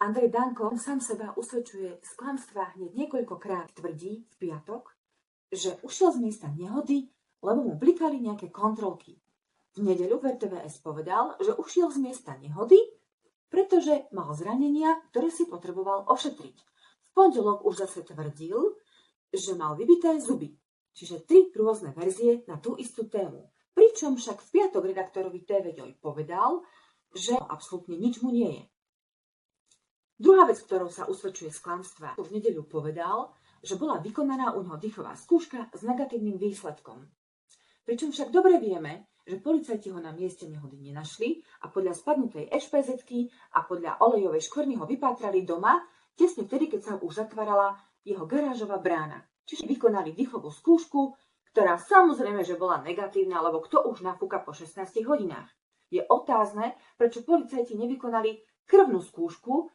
Andrej Danko sám seba usvedčuje z klamstva hneď niekoľkokrát. Tvrdí v piatok, že ušiel z miesta nehody, lebo mu blikali nejaké kontrolky. V nedeľu v RTVS povedal, že ušiel z miesta nehody, pretože mal zranenia, ktoré si potreboval ošetriť. V pondelok už zase tvrdil, že mal vybité zuby. Čiže 3 rôzne verzie na tú istú tému. Pričom však v piatok redaktorovi TV Joj povedal, že absolútne nič mu nie je. Druhá vec, ktorou sa usvedčuje z klamstva, v nedeľu povedal, že bola vykonaná u neho dýchová skúška s negatívnym výsledkom. Pričom však dobre vieme, že policajti ho na mieste nehody nenašli a podľa spadnutej ešpezetky a podľa olejovej škvrny ho vypátrali doma, tesne vtedy, keď sa už zatvárala jeho garážová brána. Čiže vykonali dýchovú skúšku, ktorá samozrejme, že bola negatívna, lebo kto už nafúka po 16 hodinách. Je otázne, prečo policajti nevykonali krvnú skúšku,